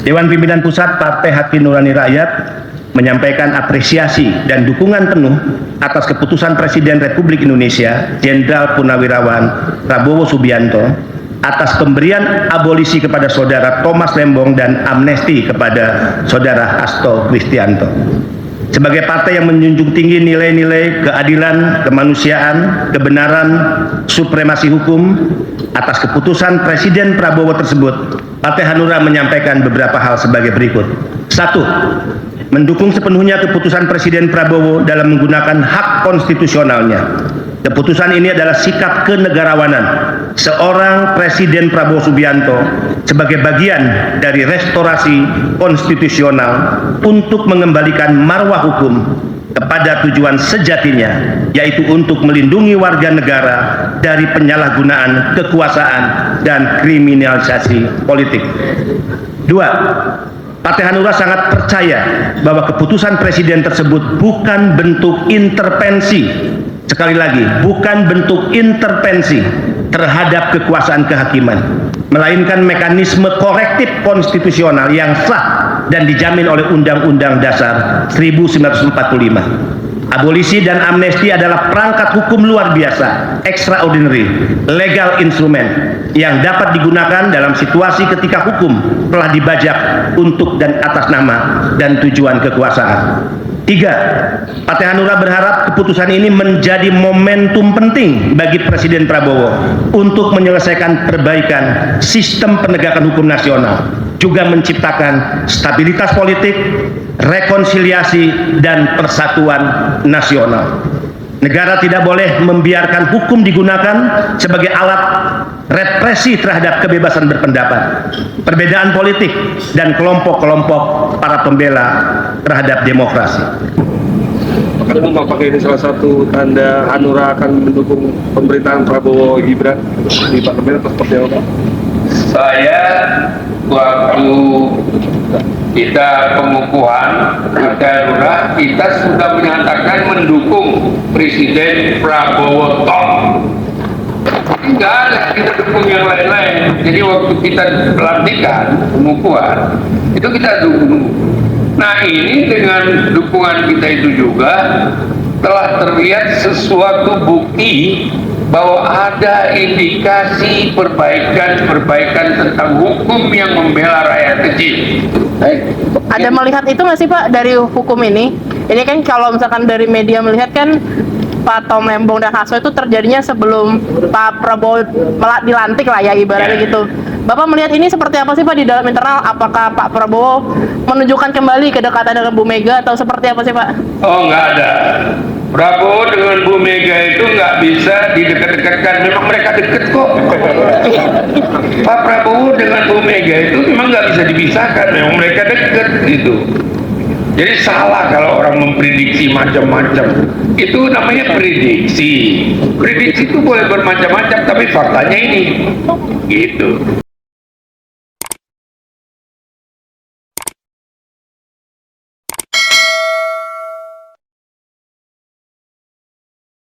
Dewan Pimpinan Pusat Partai Hati Nurani Rakyat menyampaikan apresiasi dan dukungan penuh atas keputusan Presiden Republik Indonesia Jenderal Purnawirawan Prabowo Subianto atas pemberian abolisi kepada Saudara Thomas Lembong dan amnesti kepada Saudara Hasto Kristianto. Sebagai partai yang menjunjung tinggi nilai-nilai keadilan, kemanusiaan, kebenaran, supremasi hukum, atas keputusan Presiden Prabowo tersebut, Partai Hanura menyampaikan beberapa hal sebagai berikut. 1. Mendukung sepenuhnya keputusan Presiden Prabowo dalam menggunakan hak konstitusionalnya. Keputusan ini adalah sikap kenegarawanan seorang Presiden Prabowo Subianto sebagai bagian dari restorasi konstitusional untuk mengembalikan marwah hukum kepada tujuan sejatinya, yaitu untuk melindungi warga negara dari penyalahgunaan kekuasaan dan kriminalisasi politik. 2. Partai Hanura sangat percaya bahwa keputusan Presiden tersebut bukan bentuk intervensi, sekali lagi, bukan bentuk intervensi terhadap kekuasaan kehakiman, melainkan mekanisme korektif konstitusional yang sah dan dijamin oleh Undang-Undang Dasar 1945. Abolisi dan amnesti adalah perangkat hukum luar biasa, extraordinary, legal instrument yang dapat digunakan dalam situasi ketika hukum telah dibajak untuk dan atas nama dan tujuan kekuasaan. 3. Partai Hanura berharap keputusan ini menjadi momentum penting bagi Presiden Prabowo untuk menyelesaikan perbaikan sistem penegakan hukum nasional, juga menciptakan stabilitas politik, rekonsiliasi, dan persatuan nasional. Negara tidak boleh membiarkan hukum digunakan sebagai alat represi terhadap kebebasan berpendapat, perbedaan politik, dan kelompok-kelompok para pembela terhadap demokrasi. Apakah ini salah satu tanda Hanura akan mendukung pemerintahan Prabowo Gibran di parlemen atau seperti apa? Saya waktu kita pengukuhan Partai Hanura, kita sudah menyatakan mendukung Presiden Prabowo Top. Enggak ada kita dukung yang lain-lain. Jadi waktu kita pelantikan pengukuhan itu kita dukung. Nah, ini dengan dukungan kita itu juga telah terlihat sesuatu bukti bahwa ada indikasi perbaikan tentang hukum yang membela rakyat kecil. Ada melihat itu nggak sih Pak dari hukum ini? Ini kan kalau misalkan dari media melihat kan Pak Tom Lembong dan Hasto itu terjadinya sebelum Pak Prabowo dilantik lah ya ibaratnya gitu. Bapak melihat ini seperti apa sih Pak di dalam internal? Apakah Pak Prabowo menunjukkan kembali kedekatan dengan Bu Mega atau seperti apa sih Pak? Oh, nggak ada. Prabowo dengan Bu Mega itu nggak bisa didekat-dekatkan. Memang mereka deket kok. Pak Prabowo dengan Bu Mega itu memang nggak bisa dipisahkan. Memang mereka deket gitu. Jadi salah kalau orang memprediksi macam-macam. Itu namanya prediksi. Prediksi itu boleh bermacam-macam, tapi faktanya ini gitu.